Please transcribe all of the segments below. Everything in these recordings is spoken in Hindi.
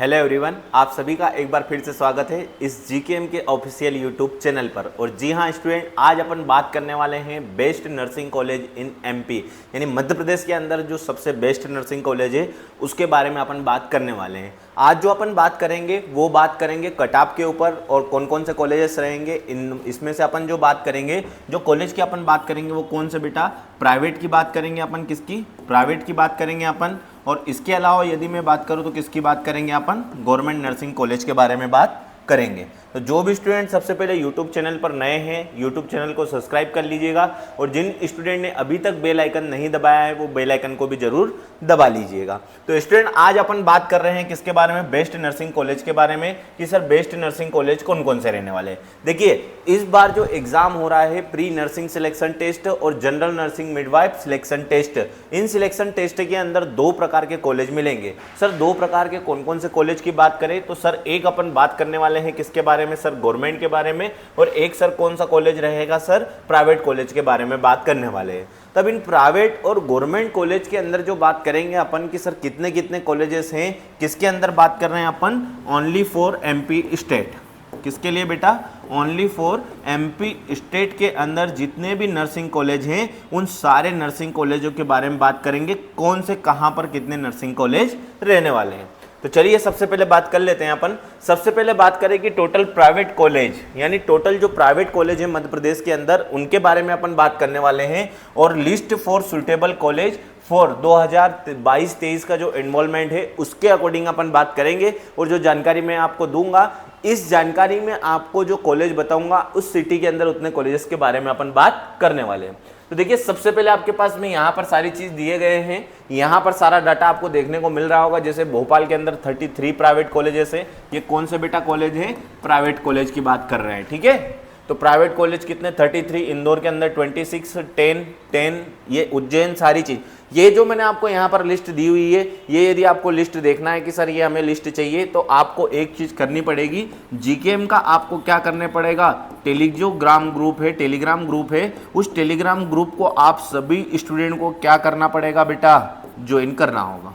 हेलो एवरीवन, आप सभी का एक बार फिर से स्वागत है इस जीकेएम के ऑफिशियल यूट्यूब चैनल पर। और जी हाँ स्टूडेंट, आज अपन बात करने वाले हैं best nursing college in MP, यानी मध्य प्रदेश के अंदर जो सबसे बेस्ट नर्सिंग कॉलेज है उसके बारे में अपन बात करने वाले हैं। आज जो अपन बात करेंगे वो बात करेंगे कट ऑफ के ऊपर और कौन कौन से कॉलेजेस रहेंगे। इसमें से अपन जो बात करेंगे, जो कॉलेज की अपन बात करेंगे वो कौन से बेटा, प्राइवेट की बात करेंगे अपन। किसकी? प्राइवेट की बात करेंगे अपन। और इसके अलावा यदि मैं बात करूं तो किसकी बात करेंगे अपन? गवर्नमेंट नर्सिंग कॉलेज के बारे में बात करेंगे। तो जो भी स्टूडेंट सबसे पहले यूट्यूब चैनल पर नए हैं, यूट्यूब चैनल को सब्सक्राइब कर लीजिएगा। और जिन स्टूडेंट ने अभी तक बेल आइकन नहीं दबाया है वो बेल आइकन को भी जरूर दबा लीजिएगा। तो स्टूडेंट, आज अपन बात कर रहे हैं किसके बारे में? बेस्ट नर्सिंग कॉलेज के बारे में, कि सर बेस्ट नर्सिंग कॉलेज कौन कौन से रहने वाले हैं। देखिए, इस बार जो एग्जाम हो रहा है प्री नर्सिंग सिलेक्शन टेस्ट और general nursing midwife selection test, इन सिलेक्शन टेस्ट के अंदर दो प्रकार के कॉलेज मिलेंगे। सर दो प्रकार के कौन कौन से कॉलेज की बात करें तो सर एक अपन बात करने वाले हैं किसके बारे में? सर गवर्नमेंट के बारे में। और एक सर कौन सा कॉलेज रहेगा? सर प्राइवेट कॉलेज के बारे में बात करने वाले हैं। तब इन प्राइवेट और गवर्नमेंट कॉलेज के अंदर जो बात करेंगे अपन कि सर कितने कितने कॉलेजेस हैं, किसके अंदर बात कर रहे हैं अपन? Only for MP state. किसके लिए बेटा? ओनली फॉर एमपी स्टेट के अंदर जितने भी नर्सिंग कॉलेज हैं उन सारे नर्सिंग कॉलेजों के बारे में बात करेंगे, कौन से कहां पर कितने नर्सिंग कॉलेज रहने वाले हैं। तो चलिए सबसे पहले बात कर लेते हैं अपन। सबसे पहले बात करें कि टोटल प्राइवेट कॉलेज, यानी टोटल जो प्राइवेट कॉलेज है मध्य प्रदेश के अंदर, उनके बारे में अपन बात करने वाले हैं। और list for suitable college for 2022-23 का जो एनरोलमेंट है उसके अकॉर्डिंग अपन बात करेंगे। और जो जानकारी मैं आपको दूंगा, इस जानकारी में आपको जो कॉलेज बताऊंगा उस सिटी के अंदर उतने कॉलेजेस के बारे में अपन बात करने वाले हैं। तो देखिए, सबसे पहले आपके पास में यहाँ पर सारी चीज दिए गए हैं, यहाँ पर सारा डाटा आपको देखने को मिल रहा होगा। जैसे भोपाल के अंदर 33 प्राइवेट कॉलेजेस है। ये कौन से बेटा कॉलेज है? प्राइवेट कॉलेज की बात कर रहे हैं, ठीक है। तो प्राइवेट कॉलेज कितने? 33। इंदौर के अंदर 26, 10, ये उज्जैन, सारी चीज। ये जो मैंने आपको यहाँ पर लिस्ट दी हुई है, ये यदि आपको लिस्ट देखना है कि सर ये हमें लिस्ट चाहिए, तो आपको एक चीज करनी पड़ेगी। जीकेएम का आपको क्या करने पड़ेगा? टेलीग्राम ग्रुप है, उस टेलीग्राम ग्रुप को आप सभी स्टूडेंट को क्या करना पड़ेगा बेटा? ज्वाइन करना होगा।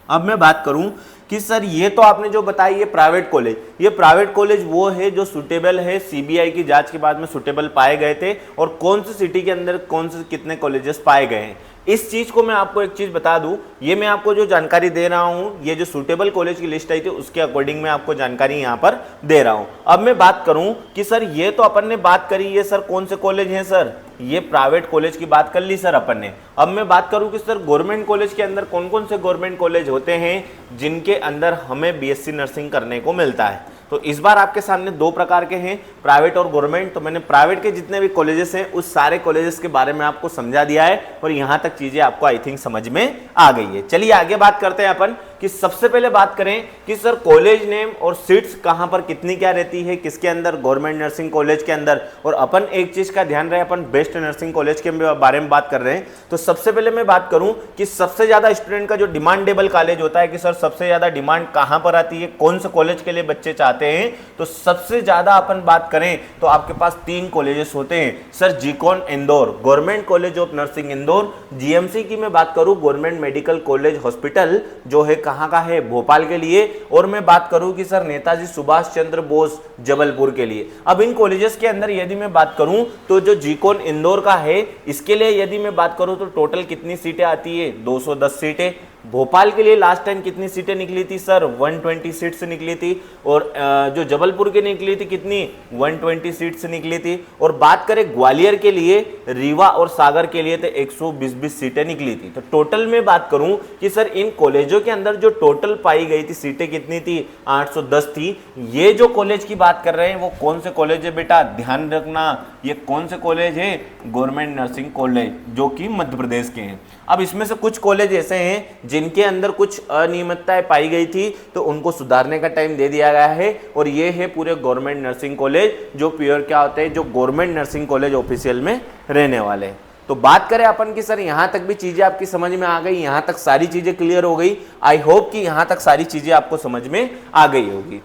अब मैं बात करूं कि सर ये तो आपने जो बताई ये प्राइवेट कॉलेज, ये प्राइवेट कॉलेज वो है जो सुटेबल है, सीबीआई की जांच के बाद में सुटेबल पाए गए थे। और कौन सी सिटी के अंदर कौन से कितने कॉलेजेस पाए गए हैं, इस चीज को मैं आपको एक चीज बता दूं। ये मैं आपको जो जानकारी दे रहा हूं, ये जो सुटेबल कॉलेज की लिस्ट आई थी उसके अकॉर्डिंग मैं आपको जानकारी यहां पर दे रहा हूं। अब मैं बात करूं कि सर ये तो अपन ने बात करी, ये सर कौन से कॉलेज हैं? सर ये प्राइवेट कॉलेज की बात कर ली सर अपन ने। अब मैं बात करूं कि सर गवर्नमेंट कॉलेज के अंदर कौन कौन से गवर्नमेंट कॉलेज होते हैं जिनके अंदर हमें बीएससी नर्सिंग करने को मिलता है। तो इस बार आपके सामने दो प्रकार के हैं, प्राइवेट और गवर्नमेंट। तो मैंने प्राइवेट के जितने भी कॉलेजेस हैं उस सारे कॉलेजेस के बारे में आपको समझा दिया है और यहां तक चीजें आपको आई थिंक समझ में आ गई है। चलिए आगे बात करते हैं अपन कि सबसे पहले बात करें कि सर कॉलेज नेम और सीट्स कहां पर कितनी क्या रहती है, किसके अंदर? गवर्नमेंट नर्सिंग कॉलेज के अंदर। और अपन एक चीज का ध्यान रहे, अपन बेस्ट नर्सिंग कॉलेज के बारे में बात कर रहे हैं। तो सबसे पहले मैं बात करूं कि सबसे ज्यादा स्टूडेंट का जो डिमांडेबल कॉलेज होता है कि सर सबसे ज्यादा डिमांड कहां पर आती है, कौन से कॉलेज के लिए बच्चे चाहते हैं, तो सबसे ज्यादा अपन बात करें तो आपके पास 3 कॉलेजेस होते हैं। सर जीकॉन Indore, government college of nursing Indore. GMC की मैं बात करूं, गवर्नमेंट मेडिकल कॉलेज हॉस्पिटल, जो है कहां का है? भोपाल के लिए। और मैं बात करूं कि सर नेताजी सुभाष चंद्र बोस, जबलपुर के लिए। अब इन कॉलेजेस के अंदर यदि मैं बात करूं तो जो जीकॉन इंदौर का है, इसके लिए यदि मैं बात करूं तो टोटल कितनी सीटें आती है? 210 सीटें। भोपाल के लिए लास्ट टाइम कितनी सीटें निकली थी? सर 120 सीट्स निकली थी। और जो जबलपुर के निकली थी कितनी? 120 सीट्स निकली थी। और बात करें ग्वालियर के लिए, रीवा और सागर के लिए तो 120 सीटें निकली थी। तो टोटल में बात करूं कि सर इन कॉलेजों के अंदर जो टोटल पाई गई थी सीटें कितनी थी? 810 थी। ये जो कॉलेज की बात कर रहे हैं वो कौन से कॉलेज है बेटा? ध्यान रखना, ये कौन से कॉलेज है? गवर्नमेंट नर्सिंग कॉलेज, जो कि मध्य प्रदेश के हैं। अब इसमें से कुछ कॉलेज ऐसे हैं जिनके अंदर कुछ अनियमितताएं पाई गई थी, तो उनको सुधारने का टाइम दे दिया गया है। और ये है पूरे गवर्नमेंट नर्सिंग कॉलेज, जो प्योर क्या होते हैं, जो गवर्नमेंट नर्सिंग कॉलेज ऑफिशियल में रहने वाले हैं। तो बात करें अपन की सर यहां तक भी चीजें आपकी समझ में आ गई, यहां तक सारी चीजें क्लियर हो गई। आई होप कि यहां तक सारी चीजें आपको समझ में आ गई होगी।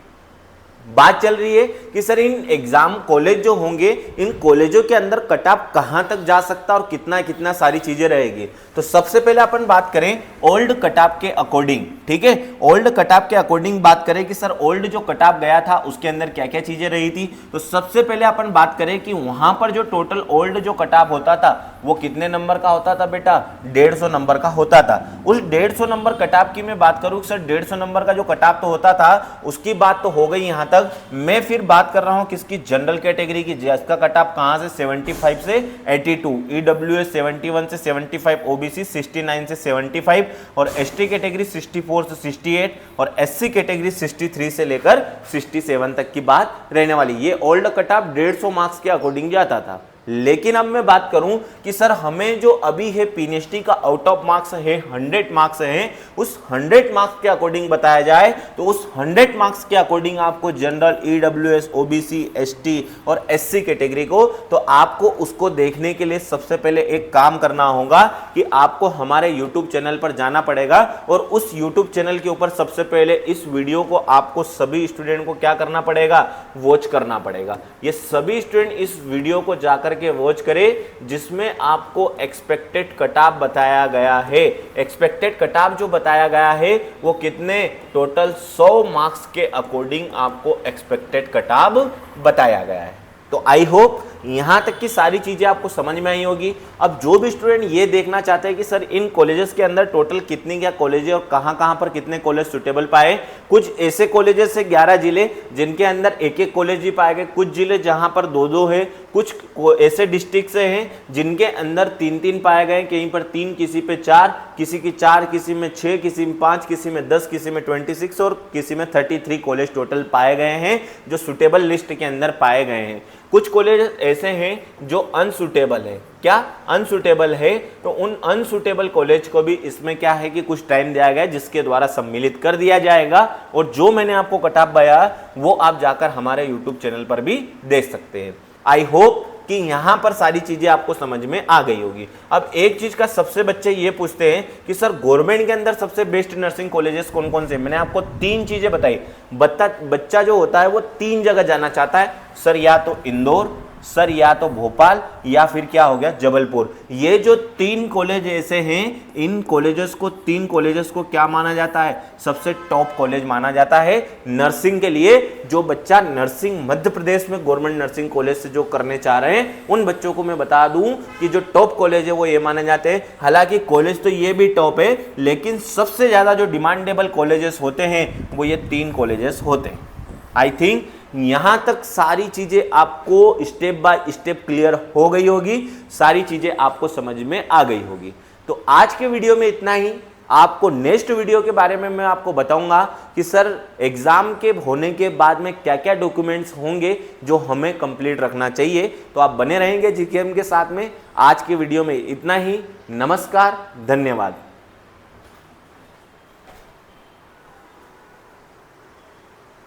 बात चल रही है कि सर इन एग्जाम कॉलेज जो होंगे, इन कॉलेजों के अंदर कट ऑफ कहां तक जा सकता है और कितना कितना सारी चीजें रहेगी। तो सबसे पहले अपन बात करें ओल्ड कट ऑफ के अकॉर्डिंग, ठीक है, ओल्ड कट ऑफ के अकॉर्डिंग बात करें कि सर ओल्ड जो कट ऑफ गया था उसके अंदर क्या क्या चीजें रही थी। तो सबसे पहले अपन बात करें कि वहां पर जो टोटल ओल्ड जो कट ऑफ होता था वो कितने नंबर का होता था बेटा, 150 नंबर का होता था। उस 150 नंबर कट ऑफ की मैं बात करूं सर 150 नंबर का जो कट ऑफ तो होता था उसकी बात तो हो गई यहां तक। मैं फिर बात कर रहा हूं किसकी, जनरल कैटेगरी की, जिसका कट ऑफ कहां से 75 से 82, ईडब्ल्यूएस 71 से 75, ओबीसी 69 से 75 और एसटी कैटेगरी 64 से 68 और एससी कैटेगरी 63 से लेकर 67 तक की बात रहने वाली। ये ओल्ड कट ऑफ 150 मार्क्स के अकॉर्डिंग जाता था। लेकिन अब मैं बात करूं कि सर हमें जो अभी है पीएनएचटी का आउट ऑफ मार्क्स है 100 मार्क्स है, उस 100 मार्क्स के अकॉर्डिंग बताया जाए तो उस 100 मार्क्स के अकॉर्डिंग आपको जनरल, ईडब्ल्यूएस, ओबीसी, एसटी और एससी कैटेगरी को, तो आपको उसको देखने के लिए सबसे पहले एक काम करना होगा कि आपको हमारे यूट्यूब चैनल पर जाना पड़ेगा और उस यूट्यूब चैनल के ऊपर सबसे पहले इस वीडियो को आपको सभी स्टूडेंट को क्या करना पड़ेगा, वॉच करना पड़ेगा। ये सभी स्टूडेंट इस वीडियो को जाकर के वॉच करें जिसमें आपको एक्सपेक्टेड कट ऑफ बताया गया है। एक्सपेक्टेड कट ऑफ जो बताया गया है वो कितने, टोटल 100 मार्क्स के अकॉर्डिंग आपको एक्सपेक्टेड कट ऑफ बताया गया है। तो आई होप यहां तक की सारी चीजें आपको समझ में आई होगी। अब जो भी स्टूडेंट ये देखना चाहते हैं कि सर इन कॉलेजेस के अंदर टोटल कितनी क्या कॉलेज है और कहां पर कितने कॉलेज सुटेबल पाए, कुछ ऐसे कॉलेजेस है 11 जिले जिनके अंदर एक एक कॉलेज ही पाए गए, कुछ जिले जहां पर 2-2 है, कुछ ऐसे डिस्ट्रिक्ट से हैं जिनके अंदर 3-3 पाए गए, कहीं पर 3, किसी पे 4, किसी की 4, किसी में 6, किसी में 5, किसी में 10, किसी में 26 और किसी में 33 कॉलेज टोटल पाए गए हैं जो सुटेबल लिस्ट के अंदर पाए गए हैं। कुछ कॉलेज ऐसे हैं जो अनसुटेबल है। क्या अनसुटेबल है? तो उन अनसुटेबल कॉलेज को भी इसमें क्या है कि कुछ टाइम दिया गया है जिसके द्वारा सम्मिलित कर दिया जाएगा और जो मैंने आपको कट ऑफ बताया वो आप जाकर हमारे यूट्यूब चैनल पर भी देख सकते हैं। आई होप कि यहां पर सारी चीजें आपको समझ में आ गई होगी। अब एक चीज का सबसे बच्चे ये पूछते हैं कि सर गवर्नमेंट के अंदर सबसे बेस्ट नर्सिंग कॉलेजेस कौन कौन से? मैंने आपको 3 चीजें बताई। बच्चा जो होता है वो 3 जगह जाना चाहता है, सर या तो इंदौर, सर या तो भोपाल या फिर क्या हो गया जबलपुर। ये जो 3 कॉलेज ऐसे हैं, इन कॉलेजेस को 3 कॉलेजेस को क्या माना जाता है? सबसे टॉप कॉलेज माना जाता है नर्सिंग के लिए। जो बच्चा नर्सिंग मध्य प्रदेश में गवर्नमेंट नर्सिंग कॉलेज से जो करने चाह रहे हैं उन बच्चों को मैं बता दूं कि जो टॉप कॉलेज है वो ये माने जाते हैं। हालांकि कॉलेज तो ये भी टॉप है लेकिन सबसे ज्यादा जो डिमांडेबल कॉलेजेस होते हैं वो ये 3 कॉलेजेस होते हैं। आई थिंक यहां तक सारी चीजें आपको स्टेप बाय स्टेप क्लियर हो गई होगी, सारी चीजें आपको समझ में आ गई होगी। तो आज के वीडियो में इतना ही। आपको नेक्स्ट वीडियो के बारे में मैं आपको बताऊंगा कि सर एग्जाम के होने के बाद में क्या क्या डॉक्यूमेंट्स होंगे जो हमें कंप्लीट रखना चाहिए। तो आप बने रहेंगे जीकेएम के साथ में। आज के वीडियो में इतना ही। नमस्कार, धन्यवाद।